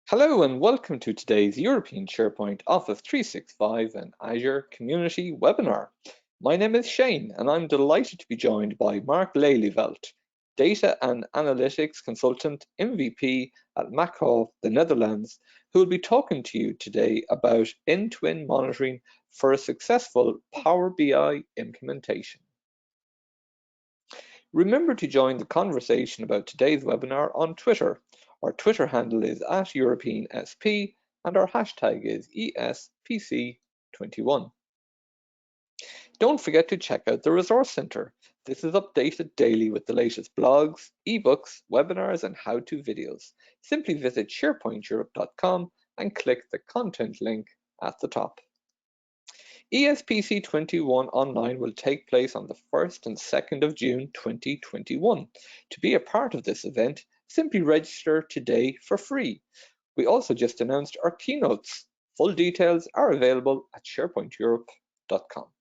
Hello and welcome to today's European SharePoint Office 365 and Azure Community webinar. My name is Shane and I'm delighted to be joined by Mark Lelyveld, Data and Analytics Consultant MVP at Macau, the Netherlands, who will be talking to you today about end-to-end monitoring for a successful Power BI implementation. Remember to join the conversation about today's webinar on Twitter. Our Twitter handle is @EuropeanSP and our hashtag is ESPC21. Don't forget to check out the Resource Center. This is updated daily with the latest blogs, ebooks, webinars, and how-to videos. Simply visit sharepointeurope.com and click the content link at the top. ESPC21 Online will take place on the 1st and 2nd of June 2021. To be a part of this event, simply register today for free. We also just announced our keynotes. Full details are available at sharepointeurope.com.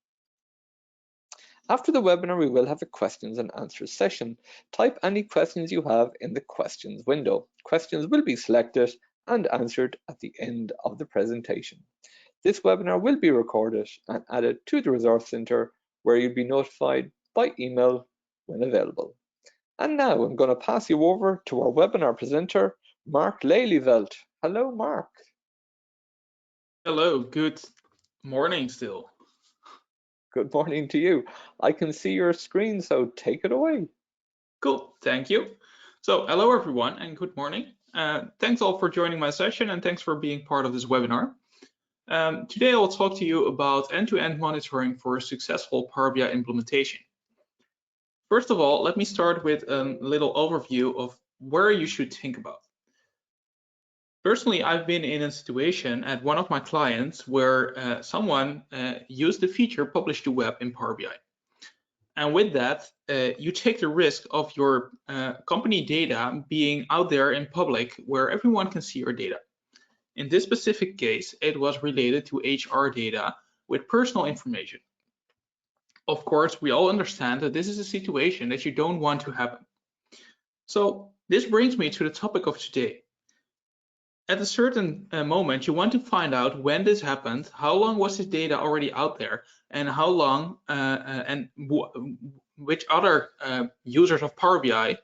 After the webinar, we will have a questions and answers session. Type any questions you have in the questions window. Questions will be selected and answered at the end of the presentation. This webinar will be recorded and added to the Resource Center, where you'll be notified by email when available. And now I'm going to pass you over to our webinar presenter, Mark Lelyveld. Hello, Mark. Hello, good morning still. Good morning to you. I can see your screen, so take it away. Cool, thank you. So hello everyone and good morning. Thanks all for joining my session and thanks for being part of this webinar. Today I will talk to you about end-to-end monitoring for a successful Power BI implementation. First of all, let me start with a little overview of where you should think about. Personally, I've been in a situation at one of my clients where someone used the feature publish to web in Power BI. And with that, you take the risk of your company data being out there in public where everyone can see your data. In this specific case, it was related to HR data with personal information. Of course, we all understand that this is a situation that you don't want to happen. So this brings me to the topic of today. At a certain moment, you want to find out when this happened, how long was this data already out there, and how long which other users of Power BI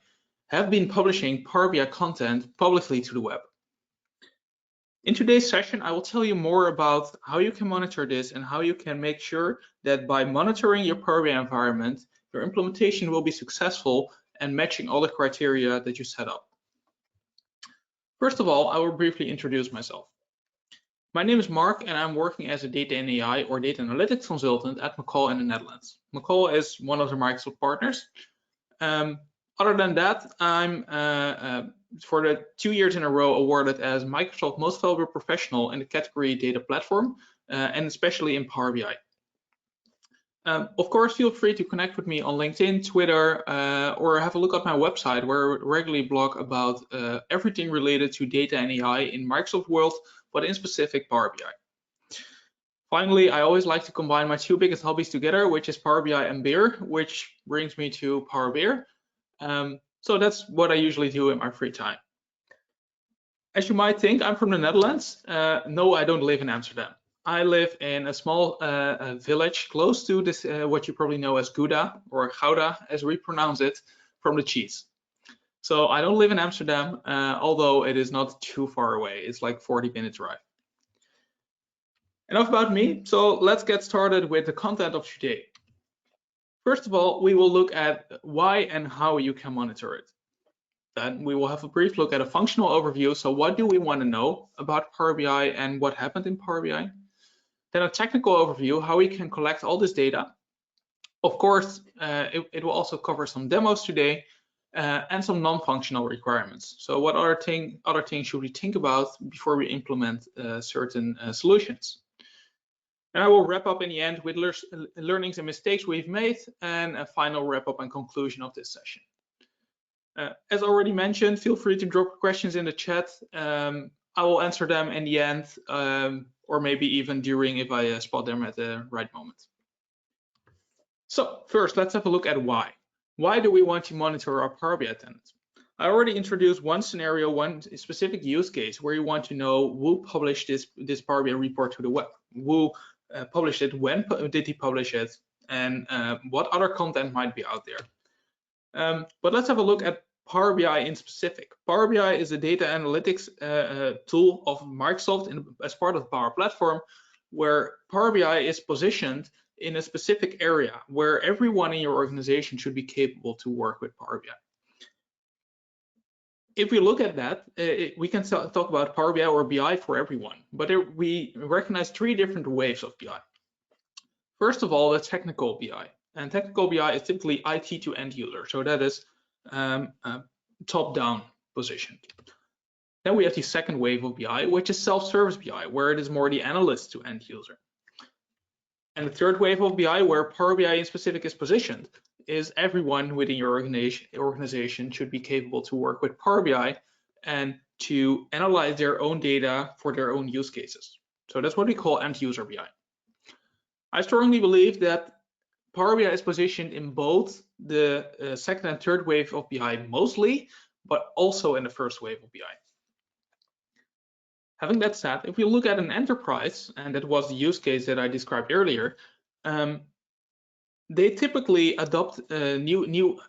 have been publishing Power BI content publicly to the web. In today's session, I will tell you more about how you can monitor this and how you can make sure that by monitoring your Power BI environment, your implementation will be successful and matching all the criteria that you set up. First of all, I will briefly introduce myself. My name is Mark and I'm working as a data and AI or data analytics consultant at Macau in the Netherlands. Macau is one of the Microsoft partners. Other than that, I'm for the 2 years in a row awarded as Microsoft Most Valuable Professional in the category Data Platform and especially in Power BI. Of course, feel free to connect with me on LinkedIn, Twitter, or have a look at my website where I regularly blog about everything related to data and AI in Microsoft world, but in specific Power BI. Finally, I always like to combine my two biggest hobbies together, which is Power BI and beer, which brings me to Power Beer. So that's what I usually do in my free time. As you might think, I'm from the Netherlands. No, I don't live in Amsterdam. I live in a small village close to this, what you probably know as Gouda or Gouda, as we pronounce it, from the cheese. So I don't live in Amsterdam, although it is not too far away. It's like 40-minute drive. Enough about me. So let's get started with the content of today. First of all, we will look at why and how you can monitor it. Then we will have a brief look at a functional overview. So what do we want to know about Power BI and what happened in Power BI? Then a technical overview, how we can collect all this data. Of course, it will also cover some demos today and some non-functional requirements. So what other things should we think about before we implement certain solutions? And I will wrap up in the end with learnings and mistakes we've made and a final wrap up and conclusion of this session. As already mentioned, feel free to drop questions in the chat. I will answer them in the end, or maybe even during if I spot them at the right moment. So first, let's have a look at why. Why do we want to monitor our Power BI tenants? I already introduced one scenario, one specific use case where you want to know who published this Power BI report to the web, who published it, when did he publish it, and what other content might be out there. But let's have a look at Power BI in specific. Power BI is a data analytics tool of Microsoft as part of the Power Platform, where Power BI is positioned in a specific area where everyone in your organization should be capable to work with Power BI. If we look at that, we can talk about Power BI or BI for everyone, but we recognize three different waves of BI. First of all, the technical BI. And technical BI is typically IT to end user, so that is top-down positioned. Then we have the second wave of BI, which is self-service BI, where it is more the analyst to end user. And the third wave of BI, where Power BI in specific is positioned, is everyone within your organization should be capable to work with Power BI and to analyze their own data for their own use cases. So that's what we call end user BI. I strongly believe that Power BI is positioned in both the second and third wave of BI mostly, but also in the first wave of BI. Having that said, if we look at an enterprise, and that was the use case that I described earlier, they typically adopt new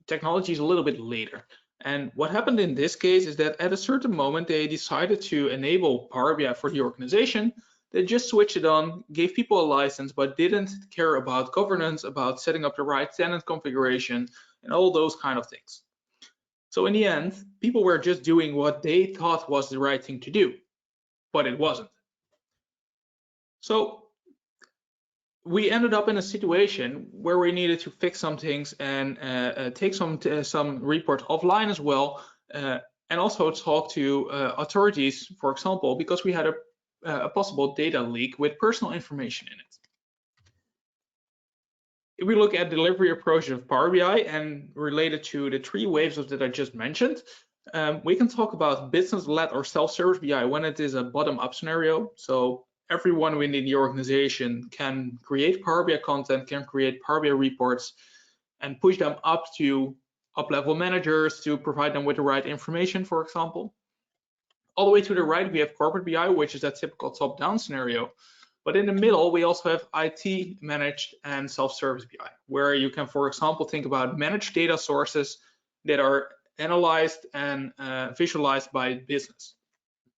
technologies a little bit later. And what happened in this case is that at a certain moment, they decided to enable Power BI for the organization. They just switched it on, gave people a license, but didn't care about governance, about setting up the right tenant configuration, and all those kind of things. So in the end, people were just doing what they thought was the right thing to do, but it wasn't. So we ended up in a situation where we needed to fix some things and take some reports offline as well, and also talk to authorities, for example, because we had a possible data leak with personal information in it. If we look at delivery approaches of Power BI and related to the three waves that I just mentioned, we can talk about business-led or self-service BI when it is a bottom-up scenario. So everyone within the organization can create Power BI content, can create Power BI reports, and push them up to up-level managers to provide them with the right information, for example. All the way to the right, we have corporate BI, which is that typical top-down scenario. But in the middle, we also have IT managed and self-service BI, where you can, for example, think about managed data sources that are analyzed and visualized by business.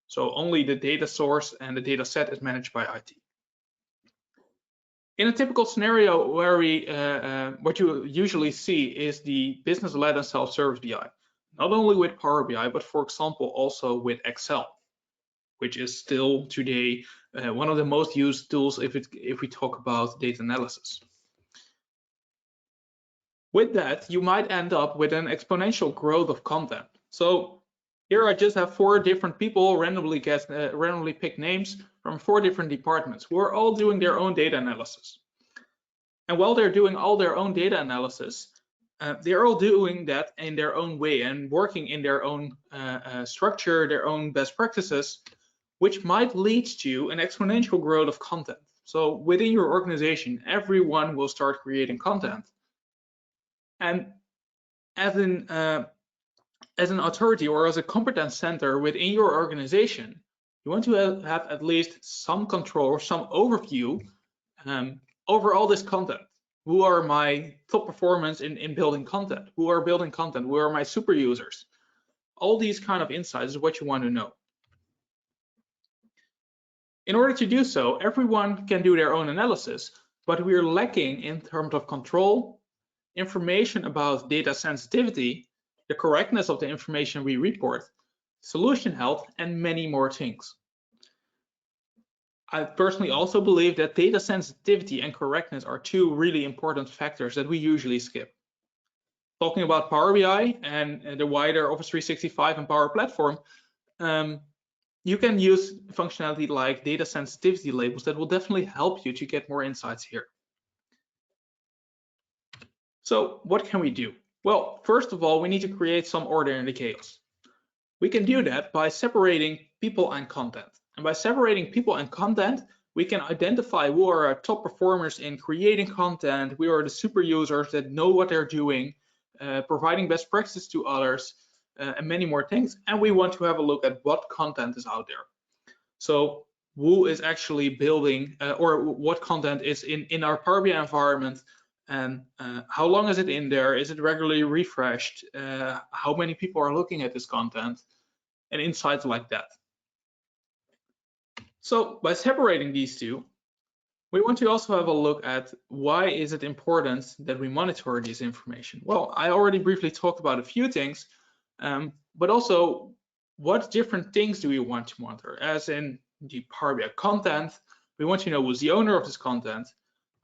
So only the data source and the data set is managed by IT. In a typical scenario where what you usually see is the business-led and self-service BI, not only with Power BI, but for example, also with Excel, which is still today one of the most used tools if we talk about data analysis. With that, you might end up with an exponential growth of content. So here I just have 4 different people randomly pick names from 4 different departments who are all doing their own data analysis. And while they're doing all their own data analysis, they're all doing that in their own way and working in their own structure, their own best practices, which might lead to an exponential growth of content. So within your organization, everyone will start creating content. And as an authority or as a competence center within your organization, you want to have at least some control or some overview over all this content. Who are my top performers in building content? Who are building content? Who are my super users? All these kind of insights is what you want to know. In order to do so, everyone can do their own analysis, but we're lacking in terms of control, information about data sensitivity, the correctness of the information we report, solution health, and many more things. I personally also believe that data sensitivity and correctness are 2 really important factors that we usually skip. Talking about Power BI and the wider Office 365 and Power Platform, you can use functionality like data sensitivity labels that will definitely help you to get more insights here. So what can we do? Well, first of all, we need to create some order in the chaos. We can do that by separating people and content. And by separating people and content, we can identify who are our top performers in creating content, who are the super users that know what they're doing, providing best practices to others, and many more things. And we want to have a look at what content is out there. So who is actually building or what content is in our Power BI environment, and how long is it in there? Is it regularly refreshed? How many people are looking at this content? And insights like that. So by separating these two, we want to also have a look at why is it important that we monitor this information. Well, I already briefly talked about a few things, but also what different things do we want to monitor? As in the Power BI content, we want to know who's the owner of this content,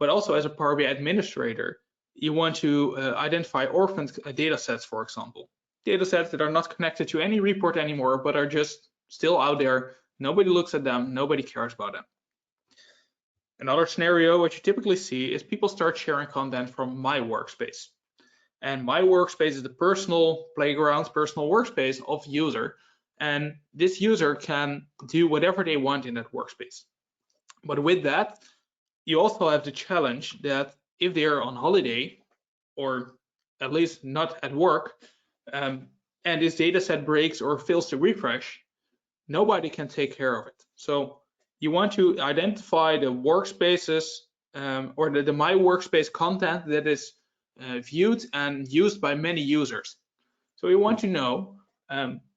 but also as a Power BI administrator, you want to identify orphaned data sets, for example. Data sets that are not connected to any report anymore, but are just still out there. Nobody looks at them, nobody cares about them. Another scenario, what you typically see, is people start sharing content from my workspace. And my workspace is the personal playground, personal workspace of user. And this user can do whatever they want in that workspace. But with that, you also have the challenge that if they are on holiday, or at least not at work, and this data set breaks or fails to refresh, nobody can take care of it. So you want to identify the workspaces or the my workspace content that is viewed and used by many users. So we want to know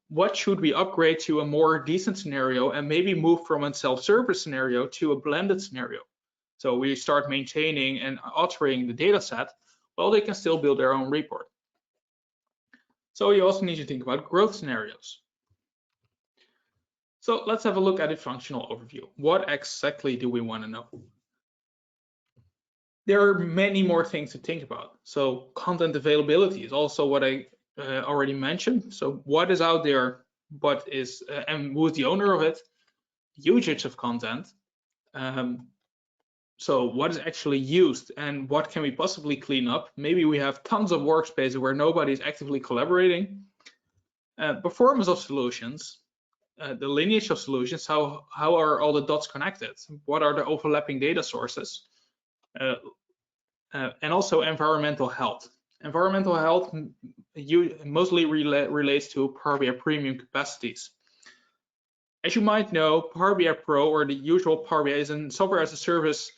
what should we upgrade to a more decent scenario and maybe move from a self-service scenario to a blended scenario. So we start maintaining and altering the data set while they can still build their own report. So you also need to think about growth scenarios. So let's have a look at a functional overview. What exactly do we want to know? There are many more things to think about. So content availability is also what I already mentioned. So what is out there, what is, and who is the owner of it? Usage of content. So what is actually used and what can we possibly clean up? Maybe we have tons of workspaces where nobody is actively collaborating. Performance of solutions. The lineage of solutions, how are all the dots connected? What are the overlapping data sources? And also environmental health. Environmental health mostly relates to Power BI premium capacities. As you might know, Power BI Pro, or the usual Power BI, is a software as a service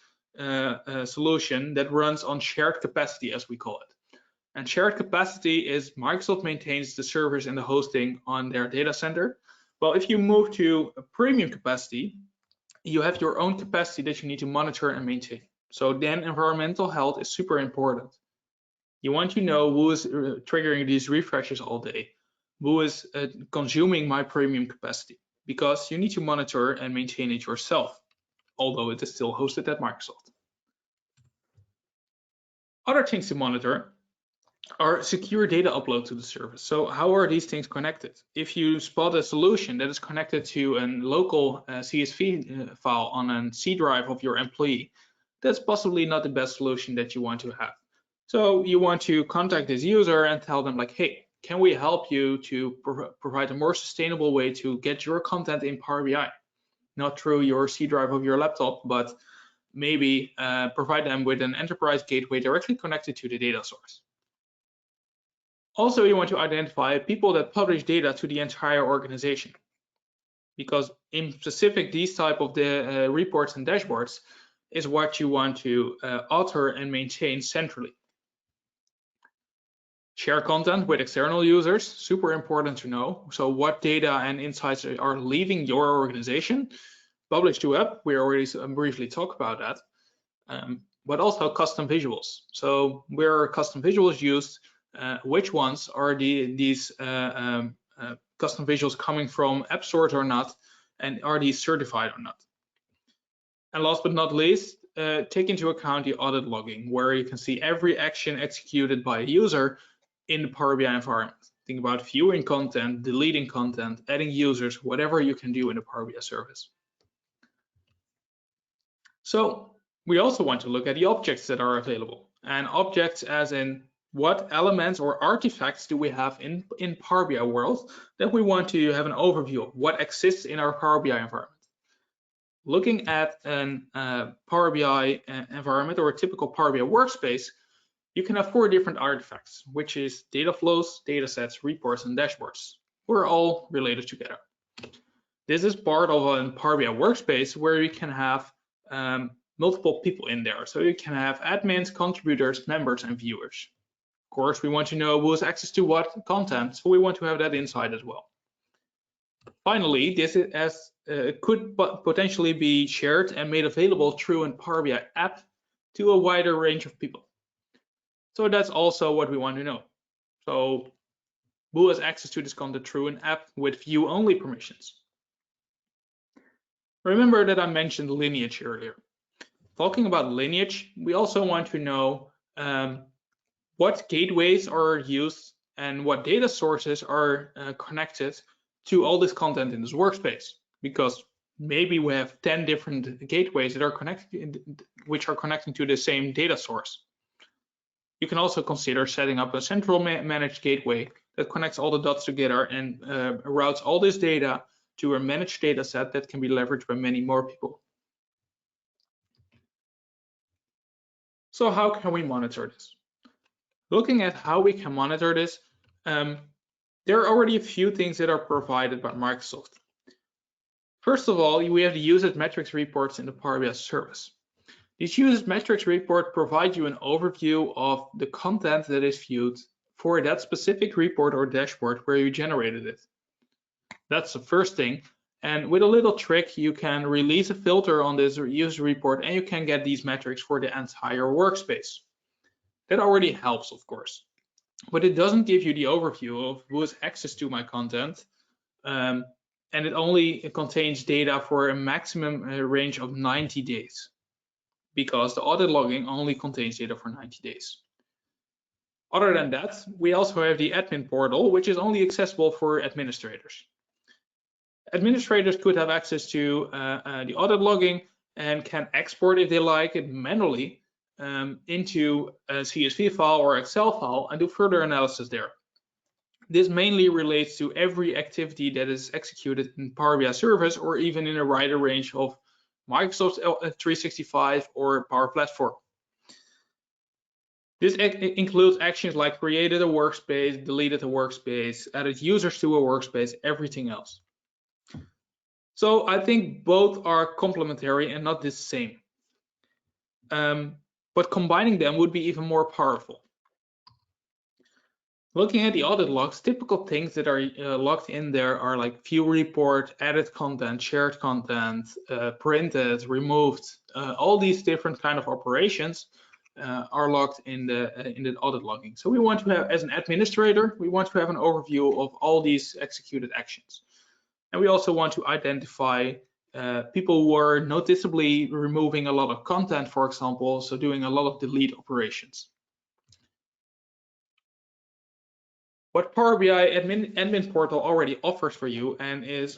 solution that runs on shared capacity, as we call it. And shared capacity is Microsoft maintains the servers and the hosting on their data center. Well, if you move to a premium capacity, you have your own capacity that you need to monitor and maintain. So then environmental health is super important. You want to know who is triggering these refreshes all day, who is consuming my premium capacity, because you need to monitor and maintain it yourself, although it is still hosted at Microsoft. Other things to monitor are secure data upload to the service. So how are these things connected? If you spot a solution that is connected to a local CSV file on a C drive of your employee, that's possibly not the best solution that you want to have. So you want to contact this user and tell them like, hey, can we help you to provide a more sustainable way to get your content in Power BI? Not through your C drive of your laptop, but maybe provide them with an enterprise gateway directly connected to the data source. Also, you want to identify people that publish data to the entire organization, because in specific, these type of the reports and dashboards is what you want to author and maintain centrally. Share content with external users, super important to know. So what data and insights are leaving your organization? Publish to web, we already briefly talked about that, but also custom visuals. So where are custom visuals used? Which ones are these custom visuals coming from app stores or not, and are these certified or not? And last but not least, take into account the audit logging, where you can see every action executed by a user in the Power BI environment. Think about viewing content, deleting content, adding users, whatever you can do in the Power BI service. So we also want to look at the objects that are available, and objects as in what elements or artifacts do we have in Power BI world that we want to have an overview of what exists in our Power BI environment. Looking at an Power BI environment or a typical Power BI workspace, you can have 4 different artifacts, which is data flows, data sets, reports, and dashboards. We're all related together. This is part of a Power BI workspace where you can have multiple people in there. So you can have admins, contributors, members, and viewers. Of course, we want to know who has access to what content, so we want to have that inside as well. Finally, this could potentially be shared and made available through a Power BI app to a wider range of people. So that's also what we want to know. So who has access to this content through an app with view-only permissions? Remember that I mentioned lineage earlier. Talking about lineage, we also want to know what gateways are used and what data sources are connected to all this content in this workspace, because maybe we have 10 different gateways that are connected, which are connecting to the same data source. You can also consider setting up a central managed gateway that connects all the dots together and routes all this data to a managed data set that can be leveraged by many more people. So how can we monitor this? Looking at how we can monitor this, there are already a few things that are provided by Microsoft. First of all, we have the usage metrics reports in the Power BI service. These usage metrics reports provide you an overview of the content that is viewed for that specific report or dashboard where you generated it. That's the first thing. And with a little trick, you can release a filter on this user report and you can get these metrics for the entire workspace. That already helps, of course, but it doesn't give you the overview of who has access to my content. And it only contains data for a maximum range of 90 days, because the audit logging only contains data for 90 days. Other than that, we also have the admin portal, which is only accessible for administrators. Administrators could have access to the audit logging and can export, if they like it, manually into a CSV file or Excel file and do further analysis there. This mainly relates to every activity that is executed in Power BI service or even in a wider range of Microsoft 365 or Power Platform. This includes actions like created a workspace, deleted a workspace, added users to a workspace, everything else. So I think both are complementary and not the same. But combining them would be even more powerful. Looking at the audit logs, typical things that are logged in there are like view report, added content, shared content, printed, removed. All these different kind of operations are logged in the audit logging. So we want to have, as an administrator, we want to have an overview of all these executed actions. And we also want to identify people who are noticeably removing a lot of content, for example, so doing a lot of delete operations. What Power BI admin portal already offers for you and is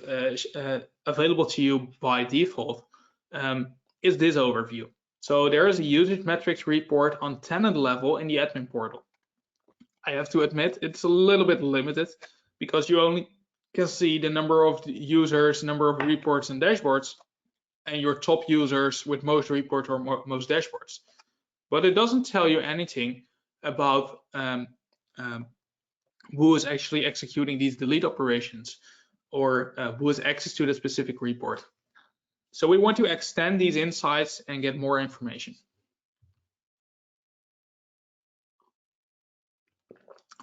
available to you by default is this overview. So there is a usage metrics report on tenant level in the admin portal. I have to admit it's a little bit limited because you only can see the number of users, number of reports and dashboards, and your top users with most reports or most dashboards. But it doesn't tell you anything about who is actually executing these delete operations or who has access to the specific report. So we want to extend these insights and get more information.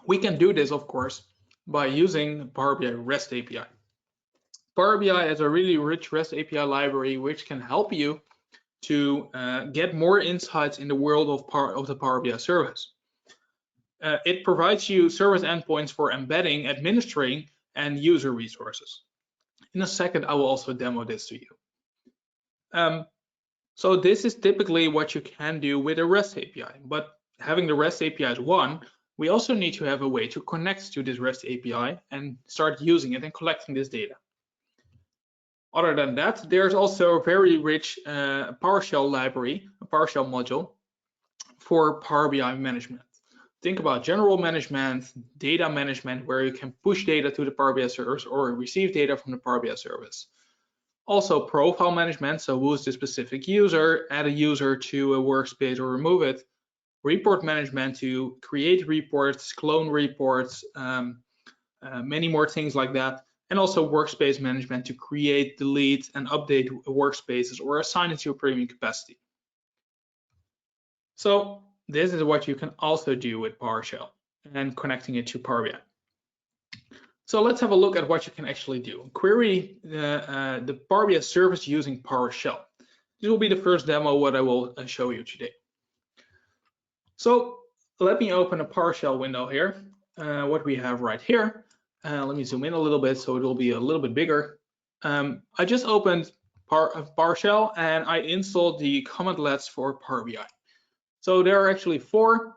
We can do this, of course, by using Power BI REST API. Power BI has a really rich REST API library which can help you to get more insights in the world of the Power BI service. It provides you service endpoints for embedding, administering, and user resources. In a second, I will also demo this to you. So this is typically what you can do with a REST API, but having the REST API as one, we also need to have a way to connect to this REST API and start using it and collecting this data. Other than that, there's also a very rich PowerShell library, a PowerShell module for Power BI management. Think about general management, data management, where you can push data to the Power BI service or receive data from the Power BI service. Also profile management, so who's the specific user, add a user to a workspace or remove it. report management to create reports, clone reports, many more things like that, and also workspace management to create, delete, and update workspaces or assign it to a premium capacity. So this is what you can also do with PowerShell and connecting it to Power BI. So let's have a look at what you can actually do. Query the Power BI service using PowerShell. This will be the first demo what I will show you today. So let me open a PowerShell window here. What we have right here. Let me zoom in a little bit so it will be a little bit bigger. I just opened PowerShell and I installed the commandlets for Power BI. So there are actually 4,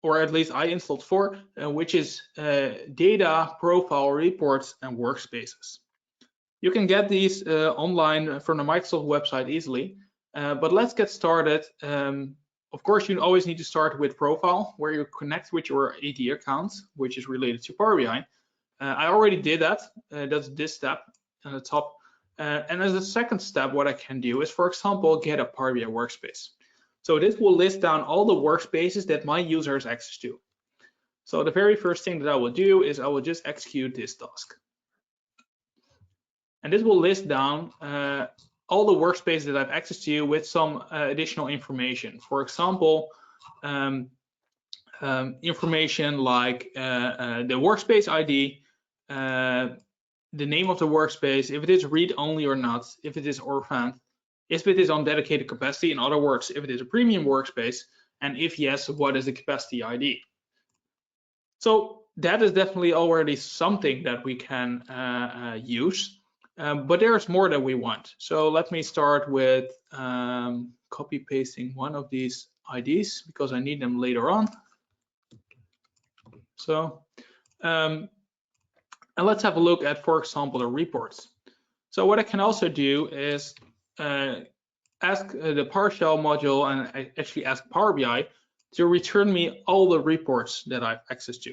or at least I installed 4, which is data, profile, reports, and workspaces. You can get these online from the Microsoft website easily, but let's get started. Of course, you always need to start with profile, where you connect with your AD account, which is related to Power BI. I already did that. That's this step at the top. And as a second step, what I can do is, for example, get a Power BI workspace. So this will list down all the workspaces that my user has access to. So the very first thing that I will do is I will just execute this task. And this will list down all the workspaces that I have access to with some additional information. For example, information like the workspace ID, the name of the workspace, if it is read-only or not, if it is orphaned, if it is on dedicated capacity, in other words, if it is a premium workspace, and if yes, what is the capacity ID? So that is definitely already something that we can use, but there's more that we want. So let me start with copy pasting one of these IDs because I need them later on. So, and let's have a look at, for example, the reports. So what I can also do is ask the PowerShell module, and I actually ask Power BI to return me all the reports that I have access to.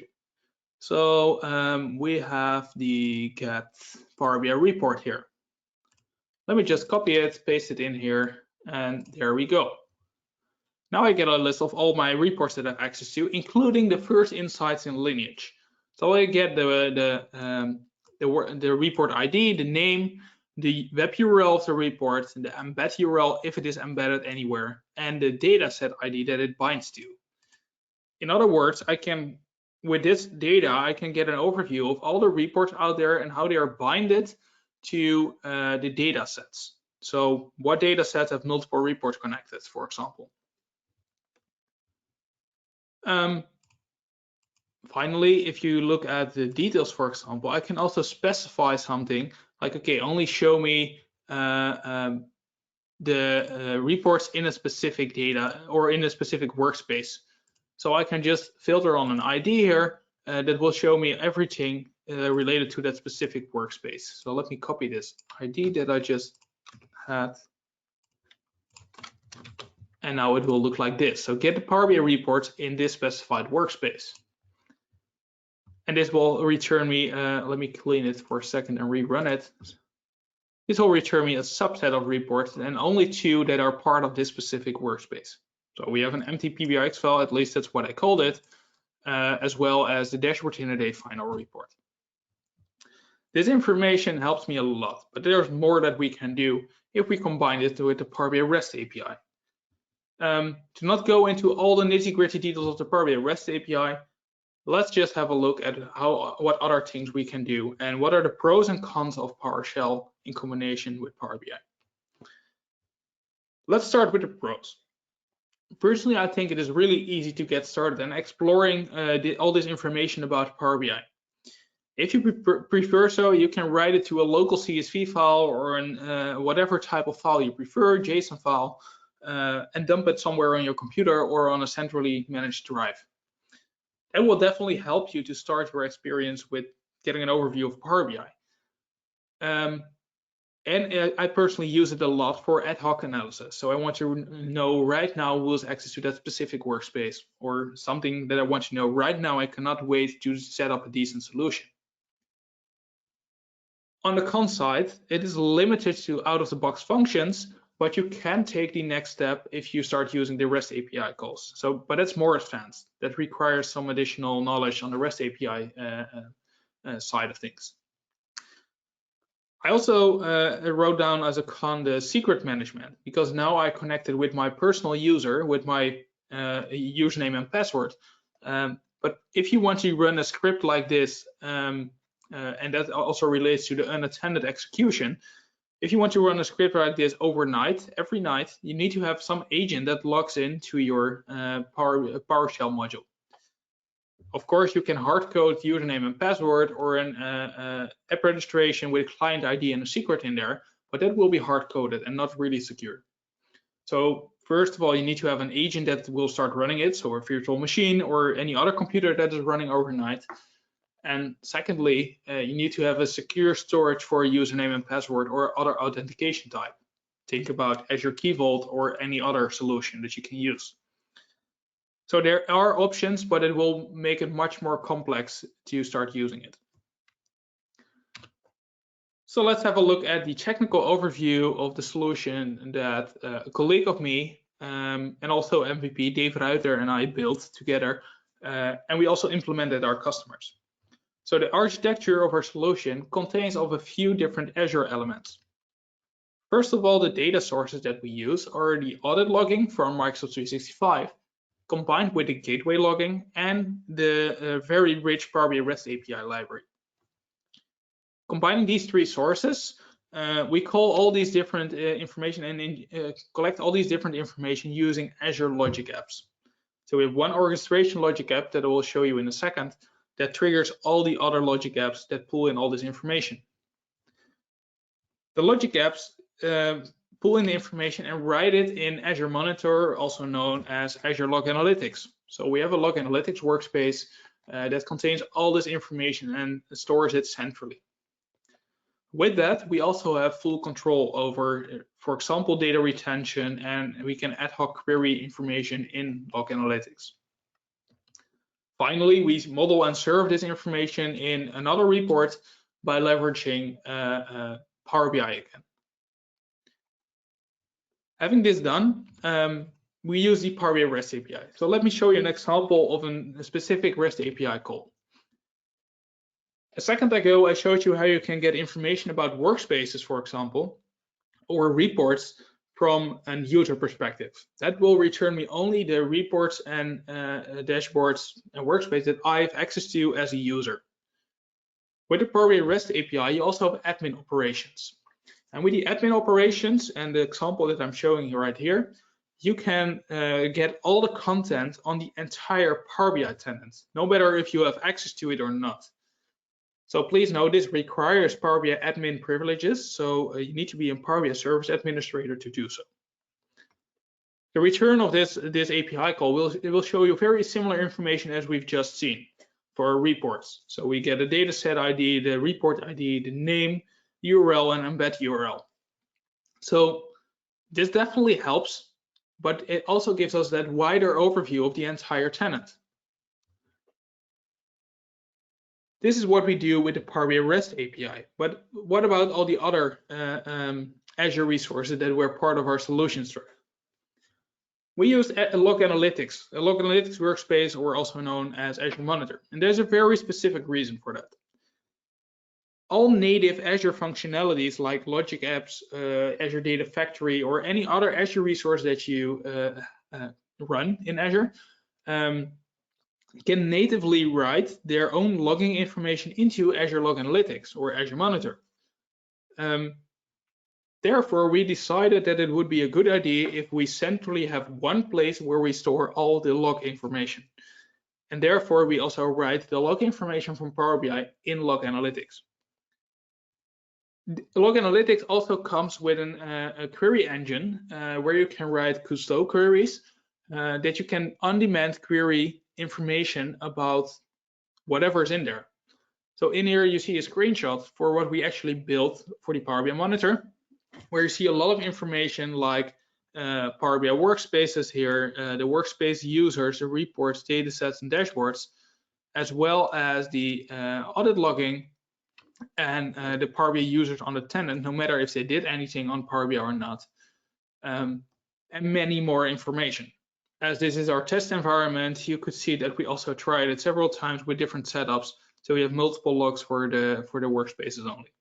So we have the get Power BI report here. Let me just copy it, paste it in here, and there we go. Now I get a list of all my reports that I have access to, including the first insights in lineage. So I get the report ID, the name, the web URL of the report, the embed URL if it is embedded anywhere, and the dataset ID that it binds to. In other words, with this data, I can get an overview of all the reports out there and how they are binded to the data sets. So what data sets have multiple reports connected, for example. Finally, if you look at the details, for example, I can also specify something like, okay, only show me the reports in a specific data or in a specific workspace. So I can just filter on an ID here that will show me everything related to that specific workspace. So let me copy this ID that I just had. And now it will look like this. So get the Power BI reports in this specified workspace. And this will return me, let me clean it for a second and rerun it. This will return me a subset of reports and only 2 that are part of this specific workspace. So we have an empty PBIX file, at least that's what I called it, as well as the dashboard in a day final report. This information helps me a lot, but there's more that we can do if we combine it with the Power BI REST API. To not go into all the nitty-gritty details of the Power BI REST API, let's just have a look at what other things we can do and what are the pros and cons of PowerShell in combination with Power BI. Let's start with the pros. Personally, I think it is really easy to get started and exploring all this information about Power BI. If you prefer so, you can write it to a local CSV file or whatever type of file you prefer, JSON file, and dump it somewhere on your computer or on a centrally managed drive. That will definitely help you to start your experience with getting an overview of Power BI. And I personally use it a lot for ad hoc analysis. So I want to know right now who has access to that specific workspace or something that I want to know right now. I cannot wait to set up a decent solution. On the con side, it is limited to out-of-the-box functions, but you can take the next step if you start using the REST API calls. But that's more advanced. That requires some additional knowledge on the REST API side of things. I also wrote down as a con the secret management, because now I connected with my personal user with my username and password. But if you want to run a script like this, and that also relates to the unattended execution, if you want to run a script like this overnight, every night, you need to have some agent that logs into your PowerShell module. Of course, you can hard code username and password or an app registration with client ID and a secret in there, but that will be hard coded and not really secure. So first of all, you need to have an agent that will start running it, so a virtual machine or any other computer that is running overnight. And secondly, you need to have a secure storage for a username and password or other authentication type. Think about Azure Key Vault or any other solution that you can use. So there are options, but it will make it much more complex to start using it. So let's have a look at the technical overview of the solution that a colleague of me and also MVP, Dave Ruiter, and I built together, and we also implemented our customers. So the architecture of our solution contains of a few different Azure elements. First of all, the data sources that we use are the audit logging from Microsoft 365, combined with the gateway logging and the very rich Power BI REST API library. Combining these three sources, we call all these different information and collect all these different information using Azure Logic Apps. So we have one orchestration logic app that I will show you in a second that triggers all the other logic apps that pull in all this information. The logic apps pull in the information and write it in Azure Monitor, also known as Azure Log Analytics. So we have a Log Analytics workspace that contains all this information and stores it centrally. With that, we also have full control over, for example, data retention, and we can ad hoc query information in Log Analytics. Finally, we model and serve this information in another report by leveraging Power BI again. Having this done, we use the Power BI REST API. So let me show you an example of a specific REST API call. A second ago, I showed you how you can get information about workspaces, for example, or reports from a user perspective. That will return me only the reports and dashboards and workspace that I have access to as a user. With the Power BI REST API, you also have admin operations. And with the admin operations and the example that I'm showing you right here, you can get all the content on the entire Power BI tenant, no matter if you have access to it or not. So please note this requires Power BI admin privileges, so you need to be a Power BI service administrator to do so. The return of this API call will show you very similar information as we've just seen for reports. So we get a dataset ID, the report ID, the name, URL, and embed URL. So this definitely helps, but it also gives us that wider overview of the entire tenant. This is what we do with the Power BI REST API. But what about all the other Azure resources that were part of our solution structure? We use a Log Analytics workspace, or also known as Azure Monitor. And there's a very specific reason for that. All native Azure functionalities like Logic Apps, Azure Data Factory, or any other Azure resource that you run in Azure can natively write their own logging information into Azure Log Analytics or Azure Monitor. Therefore, we decided that it would be a good idea if we centrally have one place where we store all the log information. And therefore, we also write the log information from Power BI in Log Analytics. Log Analytics also comes with a query engine where you can write custom queries that you can on-demand query information about whatever's in there. So in here you see a screenshot for what we actually built for the Power BI Monitor, where you see a lot of information like Power BI workspaces here, the workspace users, the reports, datasets, and dashboards, as well as the audit logging and the Power BI users on the tenant, no matter if they did anything on Power BI or not. and many more information. As this is our test environment, you could see that we also tried it several times with different setups. So we have multiple logs for the workspaces only.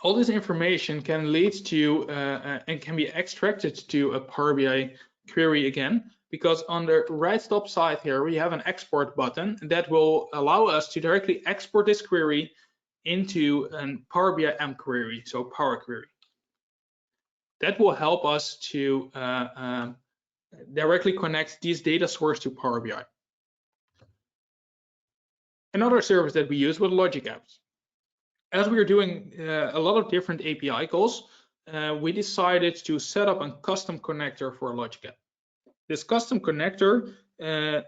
All this information can lead to and can be extracted to a Power BI query again, because on the right top side here, we have an export button that will allow us to directly export this query into a Power BI M query, so Power Query. That will help us to directly connect these data sources to Power BI. Another service that we use was Logic Apps. As we are doing a lot of different API calls, we decided to set up a custom connector for a Logic App. This custom connector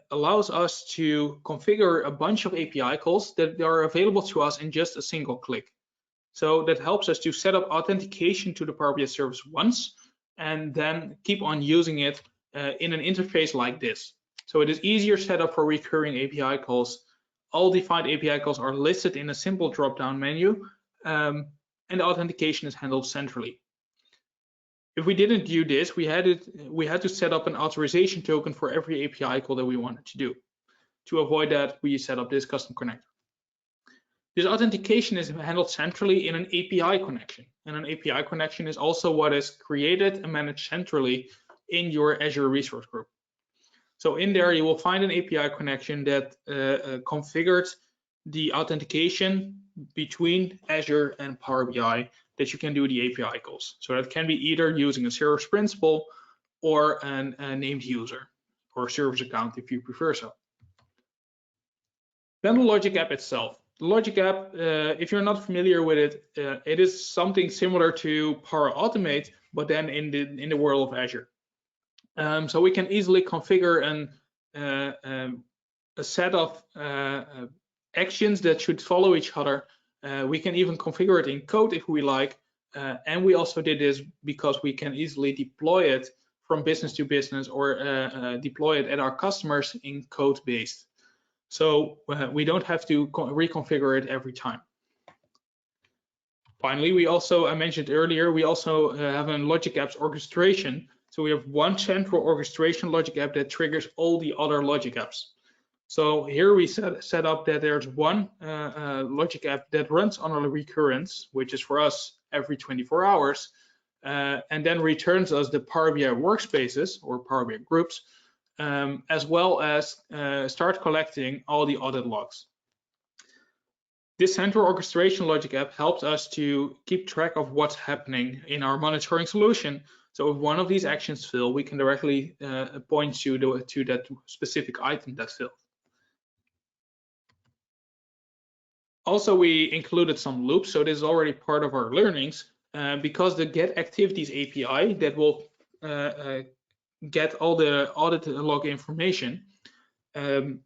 allows us to configure a bunch of API calls that are available to us in just a single click. So that helps us to set up authentication to the Power BI service once, and then keep on using it in an interface like this. So it is easier setup for recurring API calls. All defined API calls are listed in a simple drop-down menu, and the authentication is handled centrally. If we didn't do this, we had to set up an authorization token for every API call that we wanted to do. To avoid that, we set up this custom connector. This authentication is handled centrally in an API connection, and an API connection is also what is created and managed centrally in your Azure resource group. So in there, you will find an API connection that configures the authentication between Azure and Power BI that you can do the API calls. So that can be either using a service principal or a named user or service account if you prefer so. Then the Logic App itself. The Logic App, if you're not familiar with it, it is something similar to Power Automate, but then in the world of Azure. So we can easily configure a set of actions that should follow each other. We can even configure it in code if we like, and we also did this because we can easily deploy it from business to business or deploy it at our customers in code based. So we don't have to reconfigure it every time. Finally, we also, I mentioned earlier, we also have a Logic Apps orchestration. So we have one central orchestration Logic App that triggers all the other Logic Apps. So here we set up that there's one Logic App that runs on a recurrence, which is for us every 24 hours, and then returns us the Power BI workspaces or Power BI groups, as well as start collecting all the audit logs. This central orchestration Logic App helps us to keep track of what's happening in our monitoring solution. So if one of these actions fail, we can directly point to that specific item that failed. Also, we included some loops. So this is already part of our learnings because the get activities API that will get all the audit log information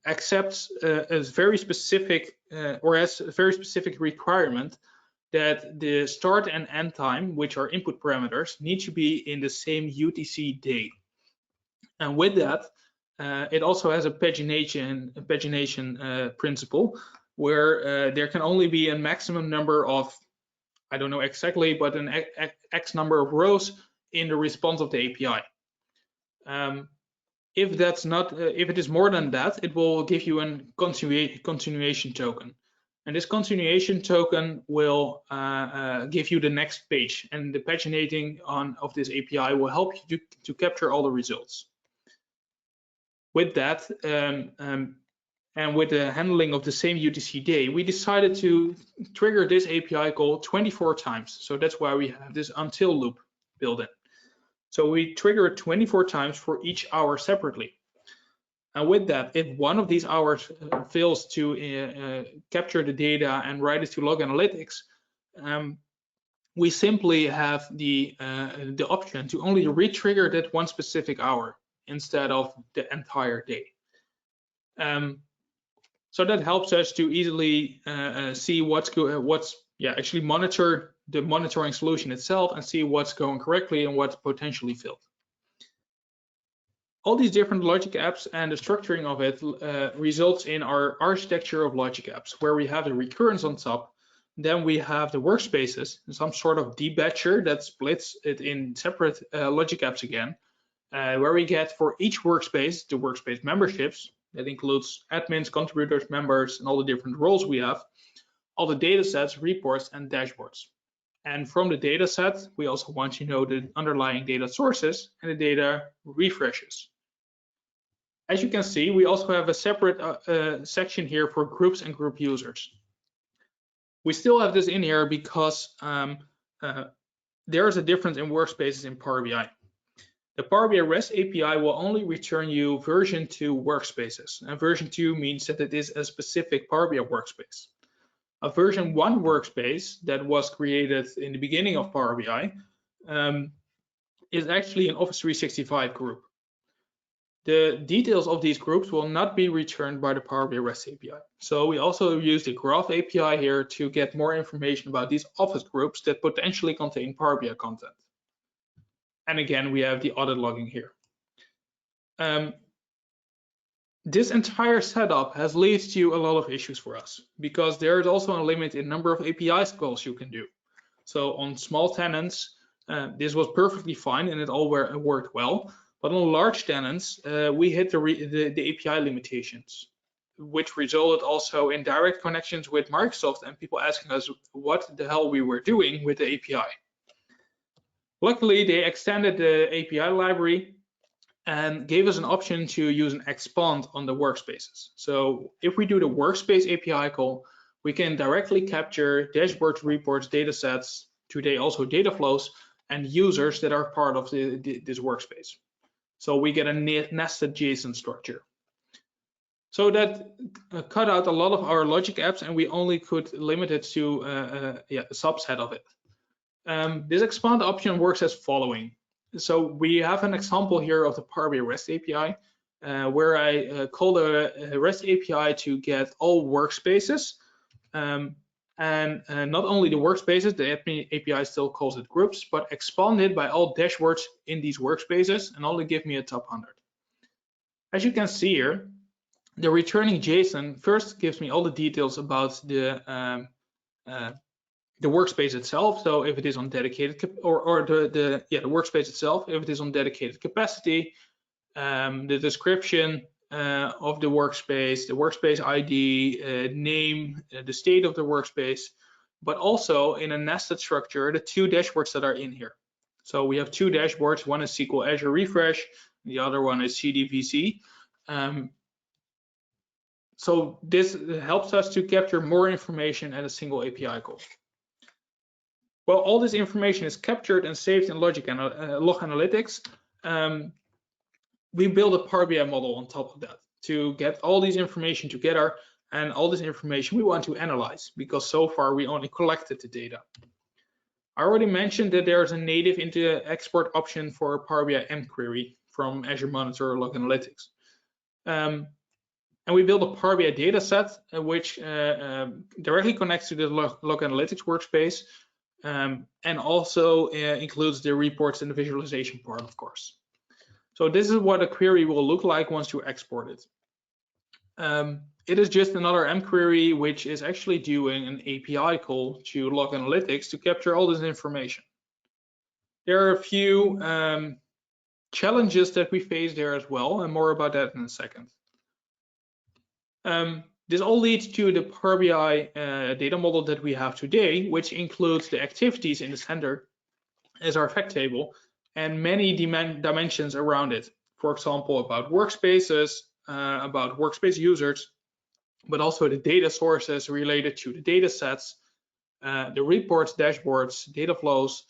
accepts a very specific or has a very specific requirement that the start and end time, which are input parameters, need to be in the same UTC day. And with that, it also has a pagination principle where there can only be a maximum number of, I don't know exactly, but an X number of rows in the response of the API. If that's not, if it is more than that, it will give you a continuation token. And this continuation token will give you the next page, and the paginating of this API will help you to capture all the results. With that, and with the handling of the same UTC day, we decided to trigger this API call 24 times. So that's why we have this until loop built in. So we trigger it 24 times for each hour separately. And with that, if one of these hours fails to capture the data and write it to log analytics, we simply have the option to only re-trigger that one specific hour instead of the entire day. So that helps us to easily see actually monitor the monitoring solution itself and see what's going correctly and what's potentially failed. All these different Logic Apps and the structuring of it results in our architecture of Logic Apps, where we have the recurrence on top, Then we have the workspaces, some sort of debadger that splits it in separate logic apps again, where we get for each workspace, the workspace memberships. That includes admins, contributors, members, and all the different roles we have, all the data sets, reports, and dashboards. And from the data set, we also want to know the underlying data sources and the data refreshes. As you can see, we also have a separate section here for groups and group users. We still have this in here because there is a difference in workspaces in Power BI. The Power BI REST API will only return you version 2 workspaces, and version 2 means that it is a specific Power BI workspace. A version 1 workspace that was created in the beginning of Power BI is actually an Office 365 group. The details of these groups will not be returned by the Power BI REST API. So we also use the Graph API here to get more information about these Office groups that potentially contain Power BI content. And again, we have the audit logging here. This entire setup has led to a lot of issues for us because there is also a limit in number of API calls you can do. So on small tenants, this was perfectly fine and it all worked well. But on large tenants, we hit the API limitations, which resulted also in direct connections with Microsoft and people asking us what the hell we were doing with the API. Luckily, they extended the API library and gave us an option to use an expand on the workspaces. So if we do the workspace API call, we can directly capture dashboards, reports, data sets, today also data flows, and users that are part of this workspace. So we get a nested JSON structure. So that cut out a lot of our logic apps, and we only could limit it to a subset of it. This expand option works as following. So we have an example here of the Power BI REST API, where I call the REST API to get all workspaces, and not only the workspaces, the API still calls it groups, but expand it by all dashboards in these workspaces and only give me a top 100. As you can see here, the returning JSON first gives me all the details about the workspace itself. So if it is on dedicated the workspace itself, if it is on dedicated capacity, the description of the workspace ID, name, the state of the workspace, but also in a nested structure, the 2 dashboards that are in here. So we have 2 dashboards. One is SQL Azure Refresh, the other one is CDVC. So this helps us to capture more information at a single API call. Well, all this information is captured and saved in Log Analytics. We build a Power BI model on top of that to get all these information together, and all this information we want to analyze because so far we only collected the data. I already mentioned that there's a native into export option for Power BI mQuery from Azure Monitor Log Analytics. And we build a Power BI data set which directly connects to the Log Analytics workspace, and also includes the reports and the visualization part, of course. So this is what a query will look like once you export it. It is just another mQuery which is actually doing an API call to Log Analytics to capture all this information. There are a few challenges that we face there as well, and more about that in a second. This all leads to the Power BI data model that we have today, which includes the activities in the center as our fact table and many dimensions around it. For example, about workspaces, about workspace users, but also the data sources related to the data sets, the reports, dashboards, data flows,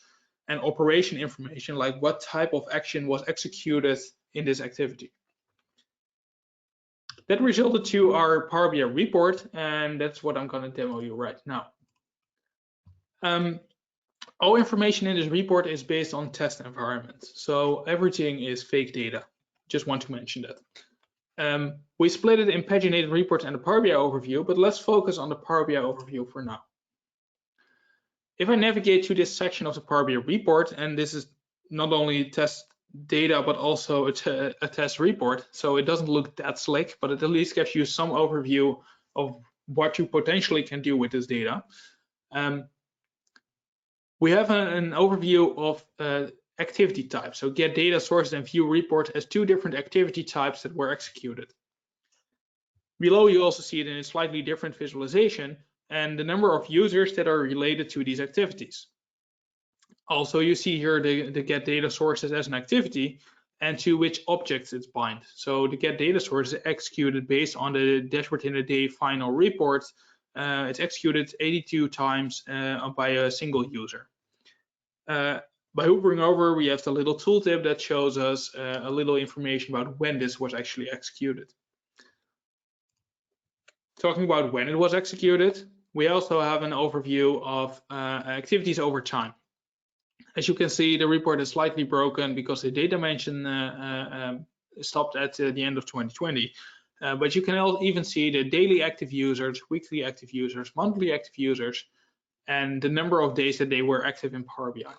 and operation information, like what type of action was executed in this activity. That resulted to our Power BI report, and that's what I'm going to demo you right now. All information in this report is based on test environments, so everything is fake data. Just want to mention that. We split it in paginated reports and the Power BI overview, but let's focus on the Power BI overview for now. If I navigate to this section of the Power BI report, and this is not only test data, but also a test report, so it doesn't look that slick, but it at least gives you some overview of what you potentially can do with this data. We have an overview of activity types. So get data sources and view report as two different activity types that were executed. Below, you also see it in a slightly different visualization and the number of users that are related to these activities. Also, you see here the get data sources as an activity and to which objects it's bind. So the get data source is executed based on the dashboard in a day final report. It's executed 82 times by a single user. By hovering over, we have the little tooltip that shows us a little information about when this was actually executed. Talking about when it was executed, we also have an overview of activities over time. As you can see, the report is slightly broken because the data dimension stopped at the end of 2020. But you can even see the daily active users, weekly active users, monthly active users, and the number of days that they were active in Power BI.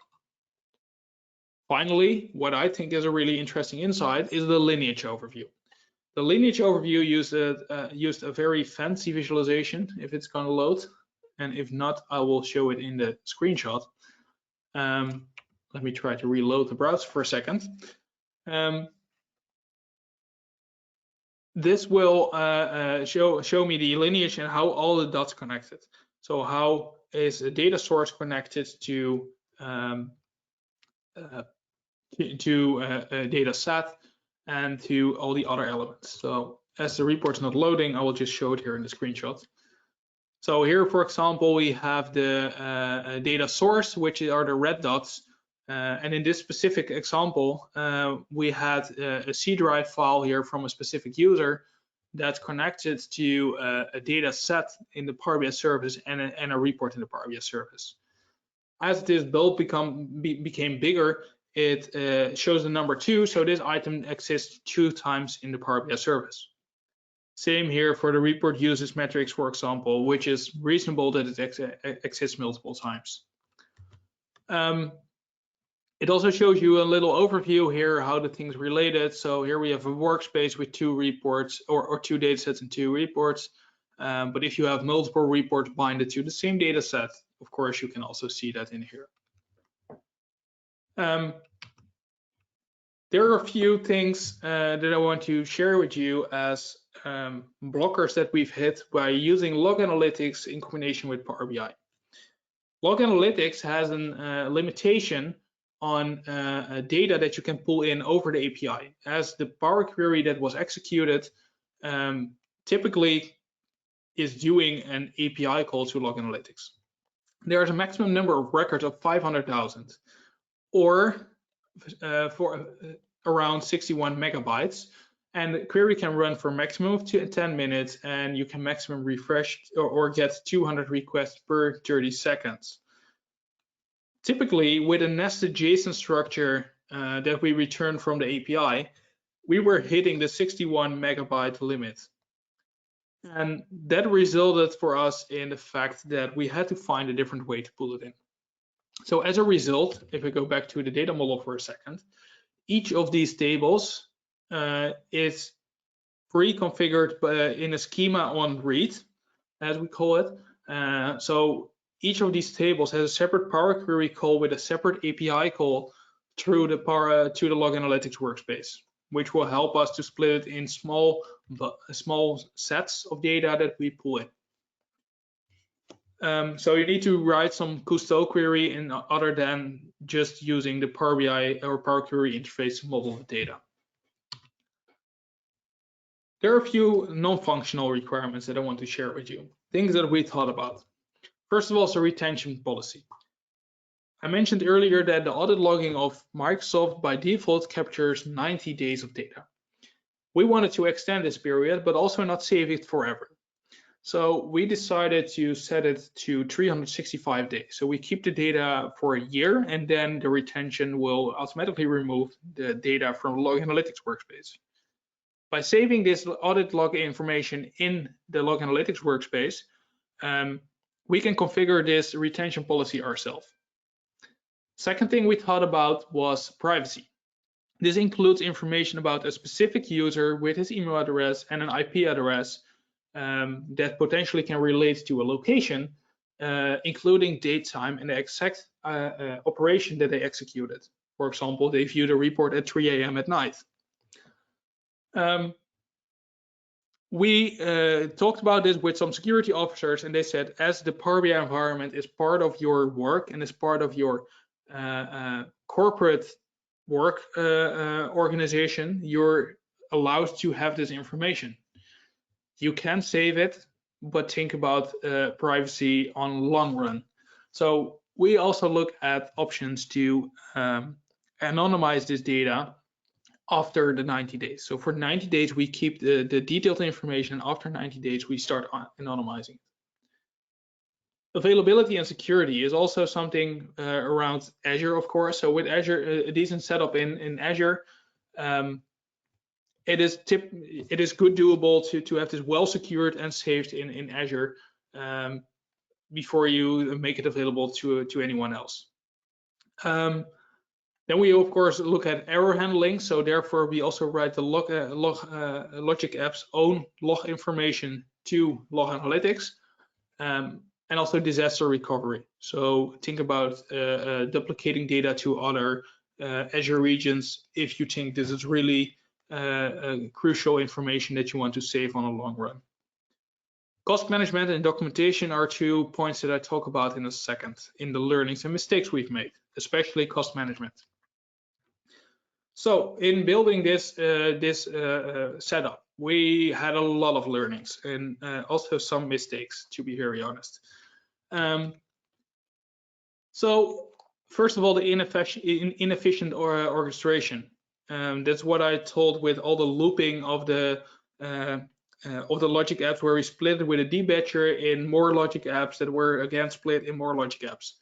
Finally, what I think is a really interesting insight is the lineage overview. The lineage overview used a very fancy visualization, if it's going to load, and if not, I will show it in the screenshot. Let me try to reload the browser for a second. This will show me the lineage and how all the dots connected. So how is a data source connected to a data set and to all the other elements. So as the report is not loading, I will just show it here in the screenshot. So here, for example, we have the data source, which are the red dots. And in this specific example, we had a C drive file here from a specific user that's connected to a data set in the Power BI service and a report in the Power BI service. As this build became bigger, it shows the number 2, so this item exists 2 times in the Power BI service. Same here for the report uses metrics, for example, which is reasonable that it exists multiple times. It also shows you a little overview here, how the things related. So here we have a workspace with 2 reports or 2 data sets and 2 reports. But if you have multiple reports binded to the same data set, of course, you can also see that in here. There are a few things that I want to share with you as blockers that we've hit by using log analytics in combination with Power BI. Log analytics has a limitation on data that you can pull in over the API, as the Power Query that was executed typically is doing an API call to log analytics. There's a maximum number of records of 500,000 or for around 61 megabytes, and the query can run for a maximum of 10 minutes, and you can maximum refresh or get 200 requests per 30 seconds. Typically, with a nested JSON structure that we return from the API, we were hitting the 61 megabyte limit. And that resulted for us in the fact that we had to find a different way to pull it in. So as a result, if we go back to the data model for a second, each of these tables is pre-configured in a schema on read, as we call it. So each of these tables has a separate Power Query call with a separate API call through the log analytics workspace, which will help us to split it in small sets of data that we pull in. So you need to write some custom query in other than just using the Power BI or Power Query interface to model the data. There are a few non-functional requirements that I want to share with you, things that we thought about. First of all, is the retention policy. I mentioned earlier that the audit logging of Microsoft by default captures 90 days of data. We wanted to extend this period, but also not save it forever. So we decided to set it to 365 days. So we keep the data for a year, and then the retention will automatically remove the data from the log analytics workspace. By saving this audit log information in the log analytics workspace, we can configure this retention policy ourselves. Second thing we thought about was privacy. This includes information about a specific user with his email address and an IP address that potentially can relate to a location, including date, time, and the exact operation that they executed. For example, they viewed a report at 3 a.m. at night. We talked about this with some security officers, and they said, as the Power BI environment is part of your work and is part of your corporate work organization, you're allowed to have this information. You can save it, but think about privacy on long run. So we also look at options to anonymize this data after the 90 days. So for 90 days, we keep the detailed information. After 90 days, we start anonymizing. Availability and security is also something around Azure, of course. So with Azure, a decent setup in Azure, it is good doable to have this well secured and saved in Azure before you make it available to anyone else. Then we of course look at error handling. So therefore we also write the Logic App's own log information to Log Analytics, and also disaster recovery. So think about duplicating data to other Azure regions if you think this is really crucial information that you want to save on a long run. Cost management and documentation are 2 points that I talk about in a second in the learnings and mistakes we've made, especially cost management. So in building this setup, we had a lot of learnings and also some mistakes, to be very honest. So first of all, the inefficient orchestration. That's what I told with all the looping of the logic apps, where we split it with a debadger in more logic apps that were again split in more logic apps.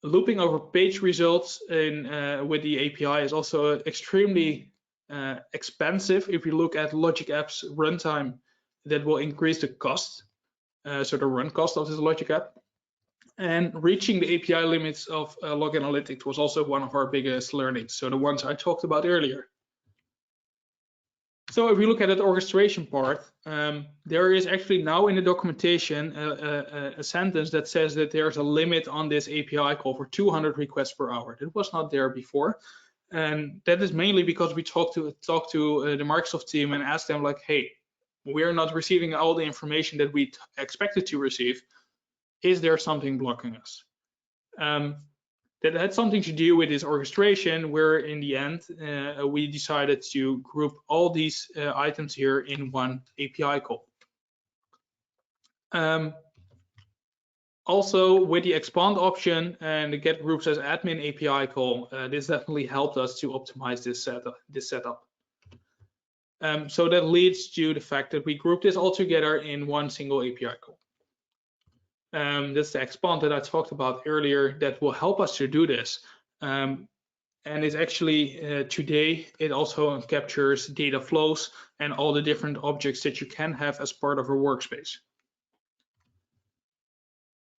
Looping over page results with the API is also extremely expensive. If you look at logic apps runtime, that will increase the cost, so the run cost of this logic app. And reaching the API limits of Log Analytics was also one of our biggest learnings, so the ones I talked about earlier. So if we look at that orchestration part, there is actually now in the documentation a sentence that says that there's a limit on this API call for 200 requests per hour. It was not there before, and that is mainly because we talked to the Microsoft team and asked them, like, hey, we're not receiving all the information that we expected to receive. Is there something blocking us? That had something to do with this orchestration, where in the end we decided to group all these items here in one API call. Also with the expand option and the get groups as admin API call, this definitely helped us to optimize this setup. So that leads to the fact that we group this all together in one single API call. That's the expand that I talked about earlier that will help us to do this. And it's actually today, it also captures data flows and all the different objects that you can have as part of a workspace.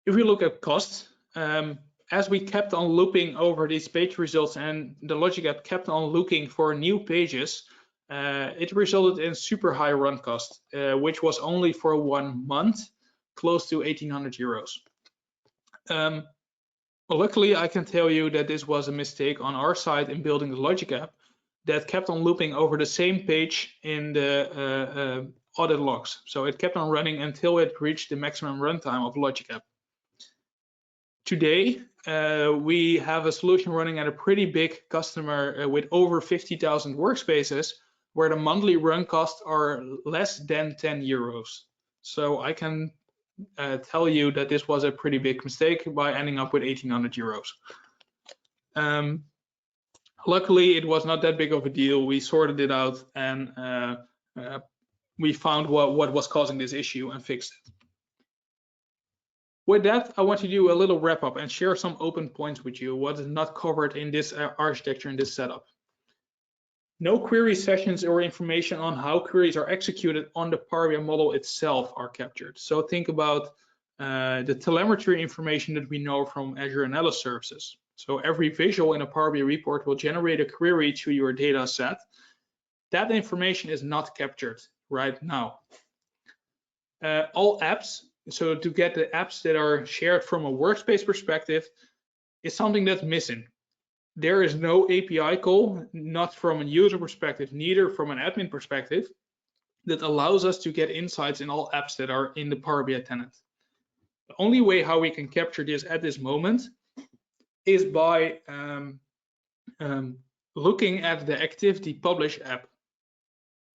If we look at costs, as we kept on looping over these page results and the logic app kept on looking for new pages, it resulted in super high run cost, which was only for 1 month, close to 1,800 euros. Well, luckily, I can tell you that this was a mistake on our side in building the logic app that kept on looping over the same page in the audit logs. So it kept on running until it reached the maximum runtime of logic app. Today, we have a solution running at a pretty big customer with over 50,000 workspaces, where the monthly run costs are less than 10 euros. So I can tell you that this was a pretty big mistake by ending up with 1,800 euros. Luckily, it was not that big of a deal. We sorted it out and we found what was causing this issue and fixed it. With that, I want to do a little wrap up and share some open points with you, what is not covered in this architecture and this setup. No query sessions or information on how queries are executed on the Power BI model itself are captured. So think about the telemetry information that we know from Azure Analysis Services. So every visual in a Power BI report will generate a query to your data set. That information is not captured right now. All apps so to get the apps that are shared from a workspace perspective, is something that's missing. There is no API call, not from a user perspective, neither from an admin perspective, that allows us to get insights in all apps that are in the Power BI tenant. The only way how we can capture this at this moment is by looking at the activity publish app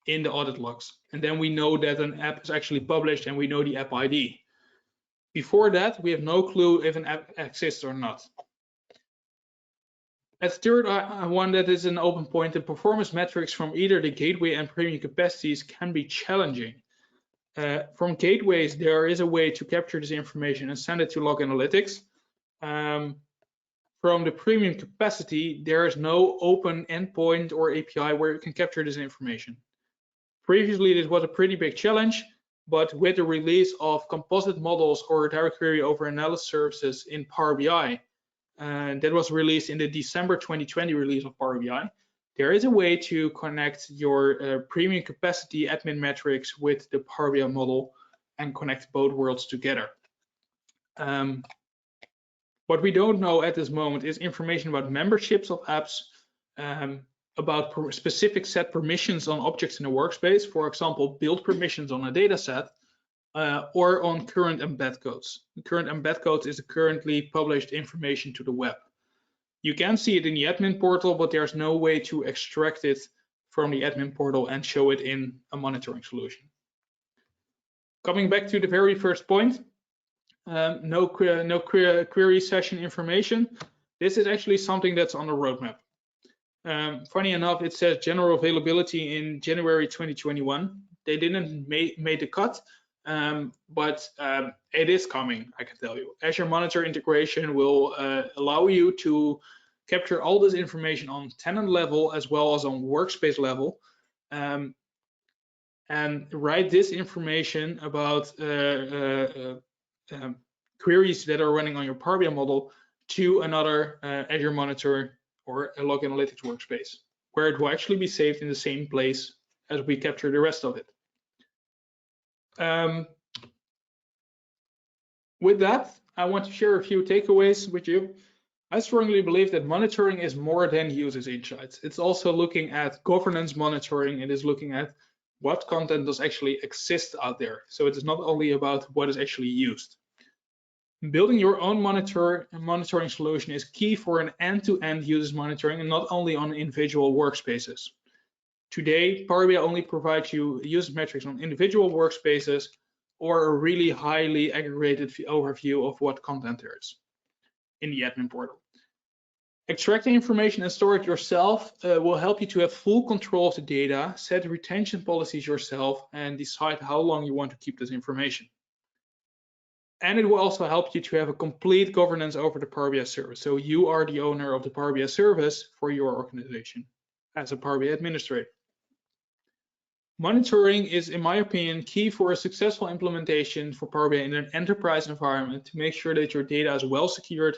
in the audit logs. And then we know that an app is actually published and we know the app ID. Before that, we have no clue if an app exists or not. As third one that is an open point, the performance metrics from either the gateway and premium capacities can be challenging. From gateways, there is a way to capture this information and send it to log analytics. From the premium capacity, there is no open endpoint or API where you can capture this information. Previously, this was a pretty big challenge, but with the release of composite models or direct query over analysis services in Power BI, that was released in the December 2020 release of Power BI, there is a way to connect your premium capacity admin metrics with the Power BI model and connect both worlds together. What we don't know at this moment is information about memberships of apps, about specific set permissions on objects in a workspace, for example, build permissions on a data set, or on current embed codes. The current embed codes is the currently published information to the web. You can see it in the admin portal, but there's no way to extract it from the admin portal and show it in a monitoring solution. Coming back to the very first point, no query session information. This is actually something that's on the roadmap. Funny enough, it says general availability in January 2021. They didn't make the cut, but it is coming, I can tell you. Azure Monitor integration will allow you to capture all this information on tenant level as well as on workspace level, and write this information about queries that are running on your Power BI model to another Azure Monitor or a log analytics workspace, where it will actually be saved in the same place as we capture the rest of it. With that, I want to share a few takeaways with you. I strongly believe that monitoring is more than users insights. It's also looking at governance monitoring. It is looking at what content does actually exist out there. So it is not only about what is actually used. Building your own monitoring solution is key for an end-to-end users monitoring and not only on individual workspaces. Today, Power BI only provides you user metrics on individual workspaces or a really highly aggregated overview of what content there is in the admin portal. Extracting information and store it yourself will help you to have full control of the data, set retention policies yourself, and decide how long you want to keep this information. And it will also help you to have a complete governance over the Power BI service. So you are the owner of the Power BI service for your organization as a Power BI administrator. Monitoring is, in my opinion, key for a successful implementation for Power BI in an enterprise environment to make sure that your data is well secured,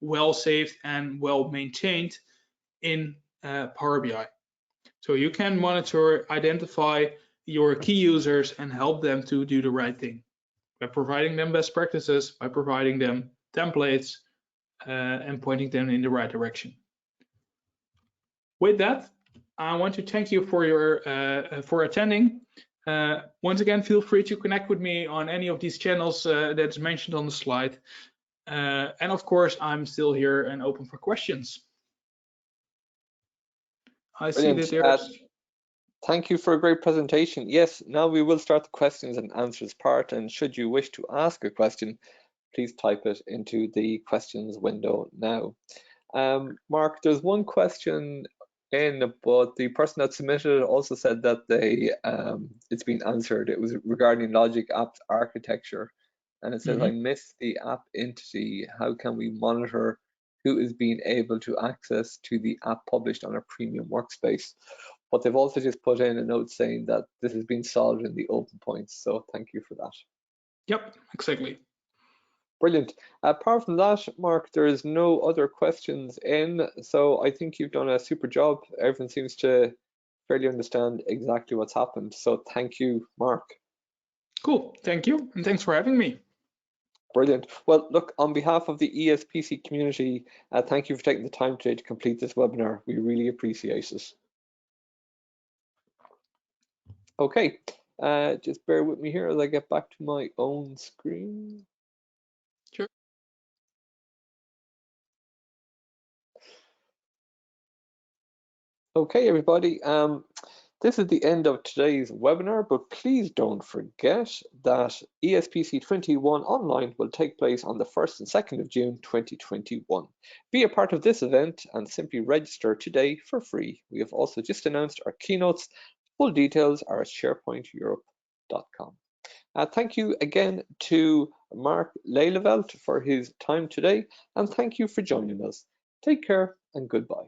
well saved, and well maintained in Power BI. So you can monitor, identify your key users, and help them to do the right thing by providing them best practices, by providing them templates, and pointing them in the right direction. With that, I want to thank you for attending. Once again, feel free to connect with me on any of these channels that's mentioned on the slide. And of course, I'm still here and open for questions. I see that there's... Thank you for a great presentation. Yes, now we will start the questions and answers part. And should you wish to ask a question, please type it into the questions window now. Mark, there's one question in, but the person that submitted it also said that it's been answered. It was regarding Logic Apps architecture. And it says, I missed the app entity. How can we monitor who is being able to access to the app published on a premium workspace? But they've also just put in a note saying that this has been solved in the open points. So thank you for that. Yep, exactly. Brilliant. Apart from that, Mark, there is no other questions in. So I think you've done a super job. Everyone seems to fairly understand exactly what's happened. So thank you, Mark. Cool. Thank you. And thanks for having me. Brilliant. Well, look, on behalf of the ESPC community, thank you for taking the time today to complete this webinar. We really appreciate it. Okay, just bear with me here as I get back to my own screen. Sure. Okay, everybody. This is the end of today's webinar, but please don't forget that ESPC 21 online will take place on the 1st and 2nd of June 2021. Be a part of this event and simply register today for free. We have also just announced our keynotes. Full details are at sharepointeurope.com. Thank you again to Mark Leileveld for his time today, and thank you for joining us. Take care and goodbye.